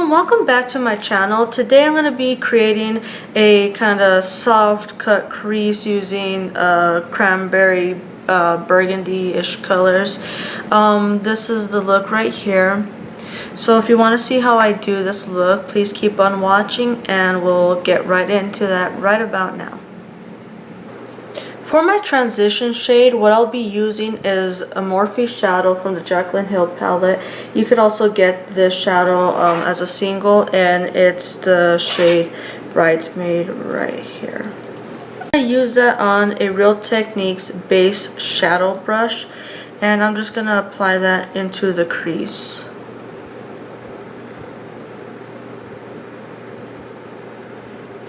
Welcome back to my channel. Today I'm going to be creating a kind of soft cut crease using cranberry burgundy-ish colors. This is the look right here. So if you want to see how I do this look, please keep on watching and we'll get right into that right about now. For my transition shade, what I'll be using is a Morphe shadow from the Jaclyn Hill palette. You could also get this shadow as a single, and it's the shade Bridesmaid right here. I use that on a Real Techniques base shadow brush, and I'm just going to apply that into the crease.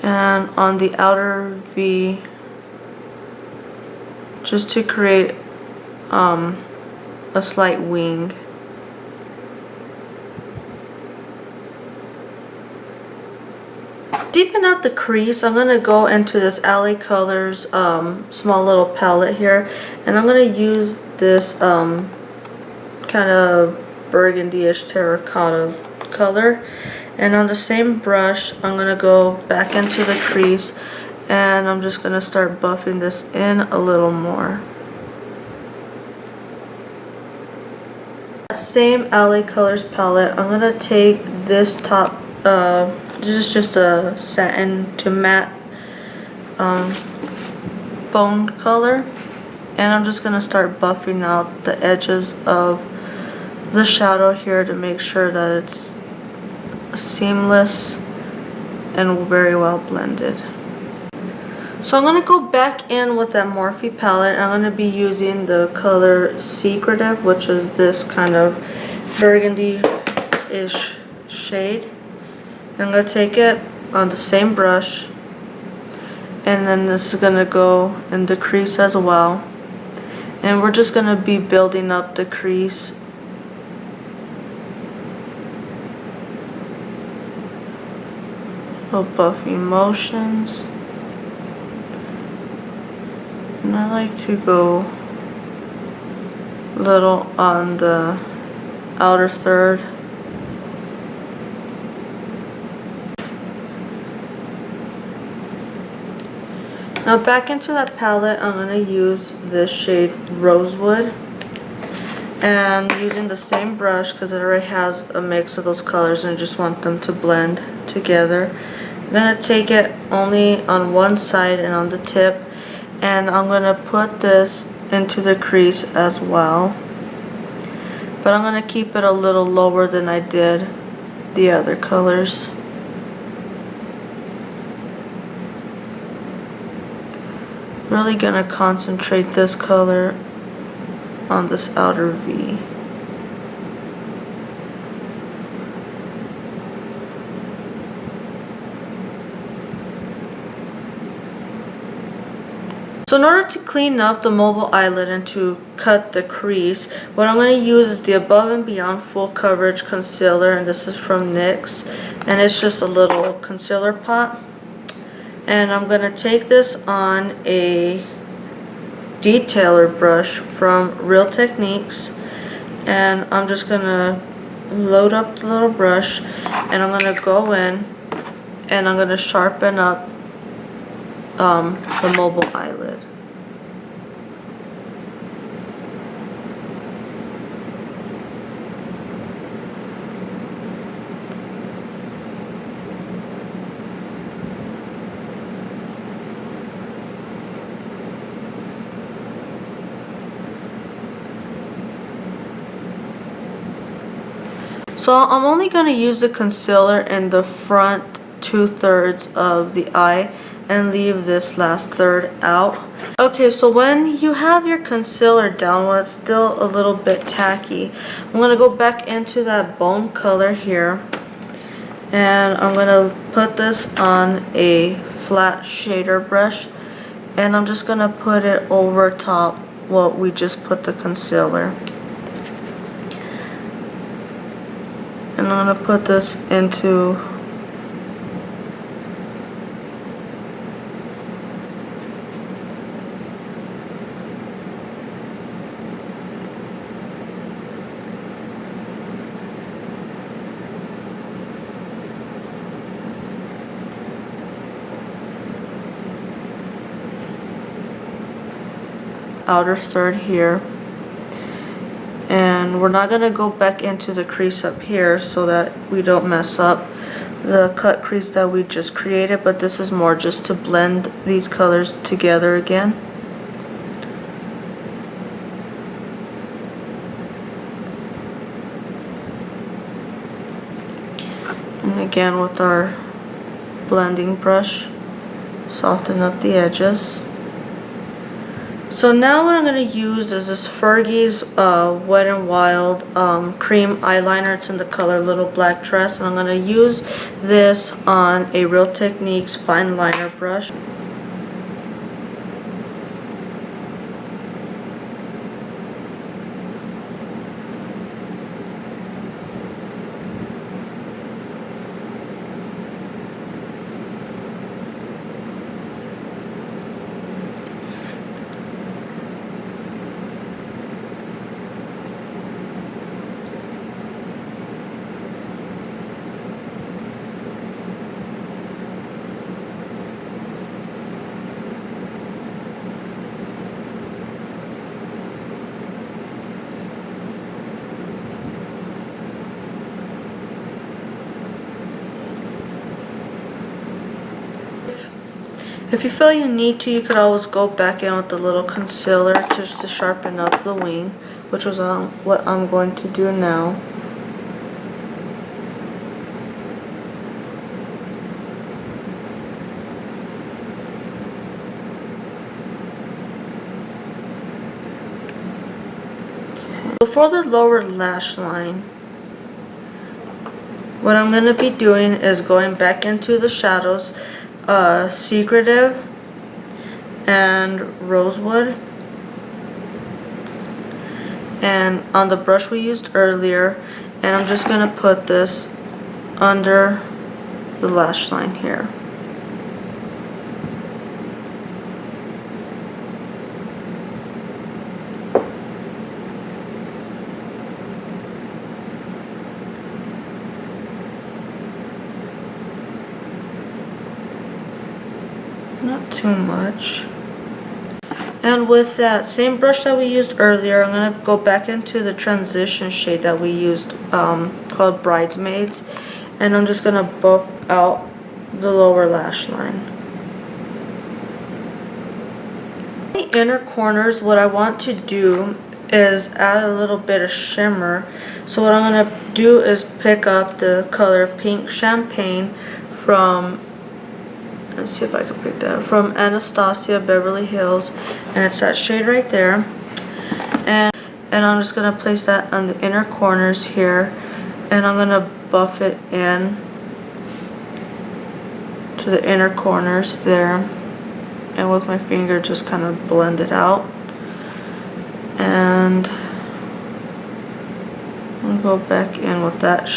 And on the outer V, just to create a slight wing. Deepen out the crease, I'm going to go into this LA Colors small little palette here, and I'm going to use this kind of burgundy-ish terracotta color, and on the same brush I'm going to go back into the crease, and I'm just going to start buffing this in a little more. Same LA Colors palette, I'm going to take this top, this is just a satin to matte bone color, and I'm just going to start buffing out the edges of the shadow here to make sure that it's seamless and very well blended. So I'm going to go back in with that Morphe palette. I'm going to be using the color Secretive, which is this kind of burgundy-ish shade. I'm going to take it on the same brush, and then this is going to go in the crease as well. And we're just going to be building up the crease. Little buffing motions. And I like to go a little on the outer third. Now back into that palette, I'm going to use this shade Rosewood. And using the same brush, because it already has a mix of those colors and I just want them to blend together. I'm going to take it only on one side and on the tip. And I'm going to put this into the crease as well. But I'm going to keep it a little lower than I did the other colors. Really going to concentrate this color on this outer V. So in order to clean up the mobile eyelid and to cut the crease, what I'm going to use is the Above and Beyond Full Coverage Concealer, and this is from NYX, and it's just a little concealer pot. And I'm going to take this on a detailer brush from Real Techniques, and I'm just going to load up the little brush, and I'm going to go in and I'm going to sharpen up the mobile eyelid. So I'm only going to use the concealer in the front 2/3 of the eye and leave this last third out. Okay, so when you have your concealer down while it's still a little bit tacky, I'm going to go back into that bone color here, and I'm going to put this on a flat shader brush, and I'm just going to put it over top what we just put the concealer. And I'm going to put this into outer third here. And we're not going to go back into the crease up here so that we don't mess up the cut crease that we just created, but this is more just to blend these colors together again. And again with our blending brush, soften up the edges. So now what I'm going to use is this Fergie's Wet n Wild cream eyeliner. It's in the color Little Black Dress, and I'm going to use this on a Real Techniques fine liner brush. If you feel you need to, you could always go back in with a little concealer just to sharpen up the wing, which was what I'm going to do now. For the lower lash line, what I'm going to be doing is going back into the shadows, Secretive and Rosewood, and on the brush we used earlier, and I'm just going to put this under the lash line here. Not too much. And with that same brush that we used earlier, I'm going to go back into the transition shade that we used called Bridesmaids, and I'm just going to buff out the lower lash line. The inner corners, what I want to do is add a little bit of shimmer. So what I'm going to do is pick up the color Pink Champagne from, let's see if I can pick that up, from Anastasia Beverly Hills, and it's that shade right there. And I'm just going to place that on the inner corners here, and I'm going to buff it in to the inner corners there, and with my finger just kind of blend it out. And I'm going to go back in with that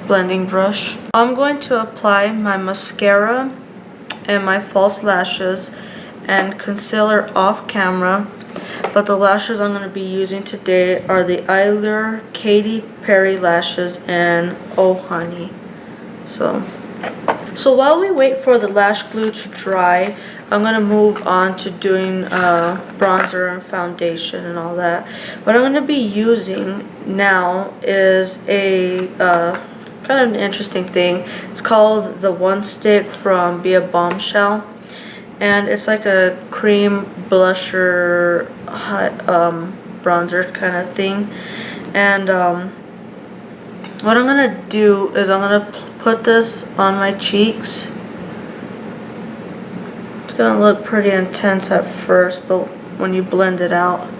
blending brush. I'm going to apply my mascara and my false lashes and concealer off camera, but the lashes I'm going to be using today are the Eylure Katy Perry lashes and Oh Honey. So while we wait for the lash glue to dry, I'm going to move on to doing bronzer and foundation and all that. What I'm going to be using now is a kind of an interesting thing. It's called the One Stick from Be a Bombshell, and it's like a cream blusher bronzer kind of thing. And what I'm going to do is I'm going to put this on my cheeks. It's going to look pretty intense at first, but when you blend it out,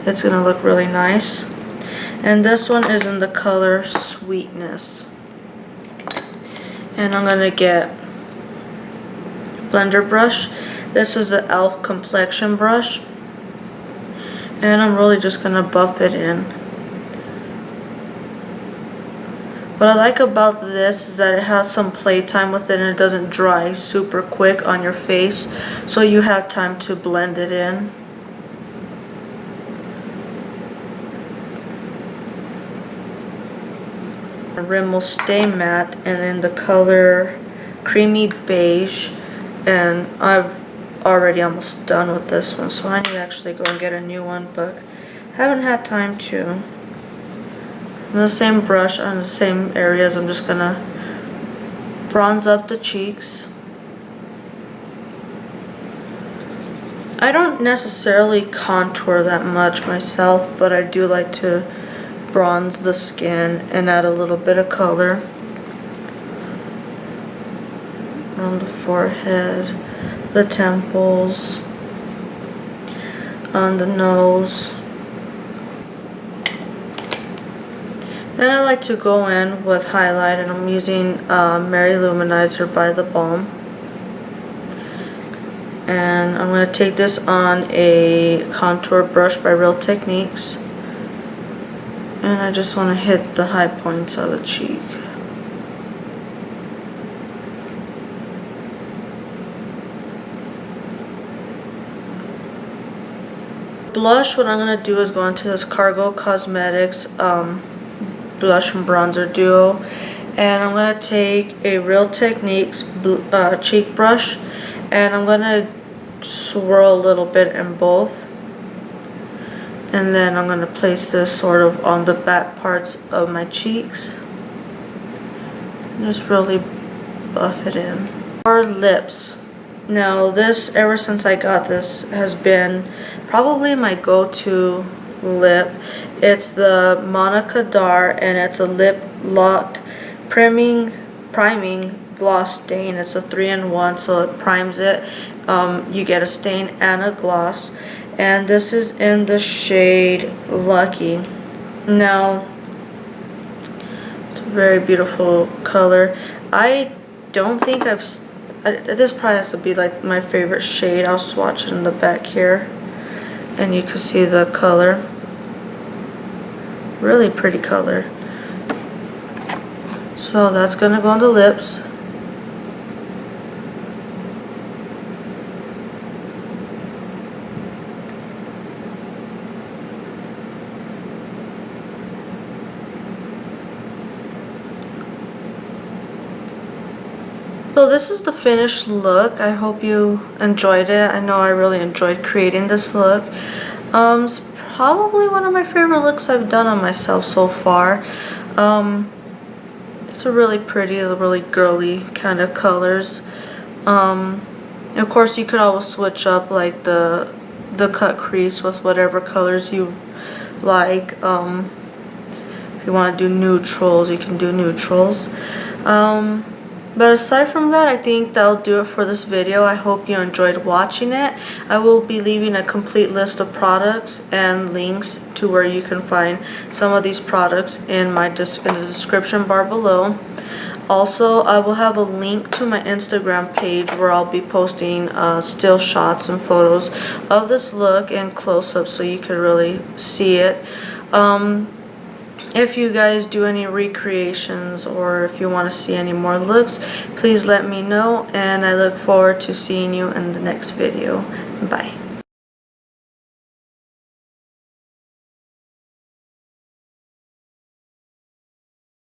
it's going to look really nice. And this one is in the color Sweetness. And I'm going to get a blender brush. This is the e.l.f. complexion brush. And I'm really just going to buff it in. What I like about this is that it has some playtime with it, and it doesn't dry super quick on your face, so you have time to blend it in. Rimmel Stay Matte, and in the color Creamy Beige, and I've already almost done with this one, so I need to actually go and get a new one, but haven't had time to. And the same brush on the same areas, I'm just gonna bronze up the cheeks. I don't necessarily contour that much myself, but I do like to bronze the skin and add a little bit of color on the forehead, the temples, on the nose. Then I like to go in with highlight, and I'm using Mary Luminizer by the Balm. And I'm going to take this on a contour brush by Real Techniques. And I just want to hit the high points of the cheek. Blush, what I'm going to do is go into this Cargo Cosmetics blush and bronzer duo, and I'm going to take a Real Techniques cheek brush, and I'm going to swirl a little bit in both, and then I'm going to place this sort of on the back parts of my cheeks and just really buff it in. For lips, now this, ever since I got this, has been probably my go-to lip. It's the Manna Kadar, and it's a Liplocked priming gloss stain. It's a 3-in-1, so it primes it. You get a stain and a gloss, and this is in the shade Lucky. Now, it's a very beautiful color. I don't think this probably has to be like my favorite shade. I'll swatch it in the back here, and you can see the color. Really pretty color. So that's gonna go on the lips. So this is the finished look. I hope you enjoyed it. I know I really enjoyed creating this look. It's probably one of my favorite looks I've done on myself so far. It's a really pretty, really girly kind of colors. Of course, you could always switch up like the cut crease with whatever colors you like. If you want to do neutrals, you can do neutrals. But aside from that, I think that'll do it for this video. I hope you enjoyed watching it. I will be leaving a complete list of products and links to where you can find some of these products in the description bar below. Also, I will have a link to my Instagram page where I'll be posting still shots and photos of this look and close-ups so you can really see it. If you guys do any recreations or if you want to see any more looks, please let me know, and I look forward to seeing you in the next video. Bye.